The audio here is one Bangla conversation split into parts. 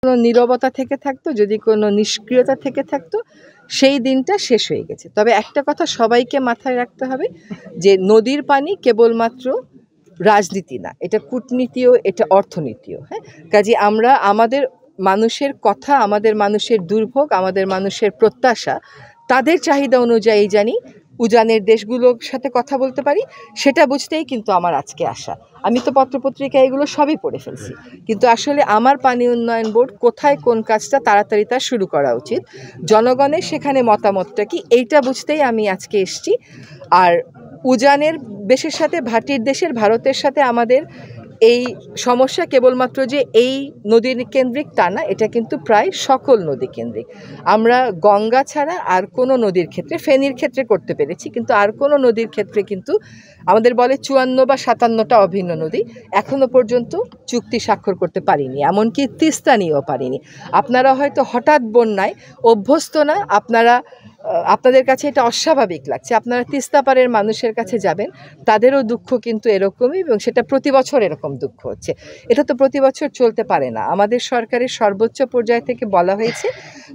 কোনো নীরবতা থেকে থাকতো, যদি কোনো নিষ্ক্রিয়তা থেকে থাকতো, সেই দিনটা শেষ হয়ে গেছে। তবে একটা কথা সবাইকে মাথায় রাখতে হবে যে নদীর পানি কেবলমাত্র রাজনীতি না, এটা কূটনীতিও, এটা অর্থনীতিও। হ্যাঁ, কাজে আমরা আমাদের মানুষের কথা, আমাদের মানুষের দুর্ভোগ, আমাদের মানুষের প্রত্যাশা, তাদের চাহিদা অনুযায়ী জানি উজানের দেশগুলোর সাথে কথা বলতে পারি, সেটা বুঝতেই কিন্তু আমার আজকে আসা। আমি তো পত্রপত্রিকায় এগুলো সবই পড়ে ফেলছি, কিন্তু আসলে আমার পানি উন্নয়ন বোর্ড কোথায় কোন কাজটা তাড়াতাড়ি তা শুরু করা উচিত, জনগণের সেখানে মতামতটা কি, এইটা বুঝতেই আমি আজকে এসছি। আর উজানের দেশের সাথে, ভাটির দেশের ভারতের সাথে আমাদের এই সমস্যা কেবলমাত্র যে এই নদী কেন্দ্রিক তা না, এটা কিন্তু প্রায় সকল নদী কেন্দ্রিক। আমরা গঙ্গা ছাড়া আর কোনো নদীর ক্ষেত্রে, ফেনীর ক্ষেত্রে করতে পেরেছি, কিন্তু আর কোনো নদীর ক্ষেত্রে কিন্তু আমাদের বলে 54 বা 57টা অভিন্ন নদী, এখনো পর্যন্ত চুক্তি স্বাক্ষর করতে পারিনি, এমনকি তিস্তা নিয়েও পারিনি। আপনারা হয়তো হঠাৎ বন্যায় অভ্যস্ত না, আপনাদের কাছে এটা অস্বাভাবিক লাগছে। আপনারা তিস্তা পারের মানুষের কাছে যাবেন, তাদেরও দুঃখ কিন্তু এরকমই, এবং সেটা প্রতি বছর এরকম দুঃখ হচ্ছে। এটা তো প্রতি বছর চলতে পারে না। আমাদের সরকারের সর্বোচ্চ পর্যায় থেকে বলা হয়েছে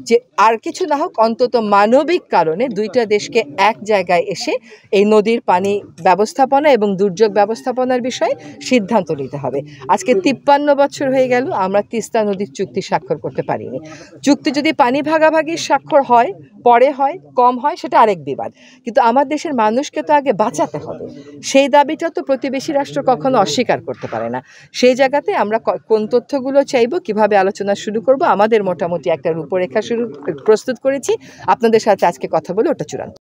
যে আর কিছু না হোক, অন্তত মানবিক কারণে দুইটা দেশকে এক জায়গায় এসে এই নদীর পানি ব্যবস্থাপনা এবং দুর্যোগ ব্যবস্থাপনার বিষয়ে সিদ্ধান্ত নিতে হবে। আজকে 53 বছর হয়ে গেল আমরা তিস্তা নদীর চুক্তি স্বাক্ষর করতে পারিনি। চুক্তি যদি পানি ভাগাভাগির স্বাক্ষর হয়, পরে হয়, কম হয়, সেটা আরেক বিবাদ, কিন্তু আমার দেশের মানুষকে তো আগে বাঁচাতে হবে। সেই দাবিটা তো প্রতিবেশী রাষ্ট্র কখনো অস্বীকার করতে পারে না। সেই জায়গাতে আমরা কোন তথ্যগুলো চাইবো, কিভাবে আলোচনা শুরু করব, আমাদের মোটামুটি একটা রূপরেখা প্রস্তুত করেছি। আপনাদের সাথে আজকে কথা বলে ওটা চূড়ান্ত।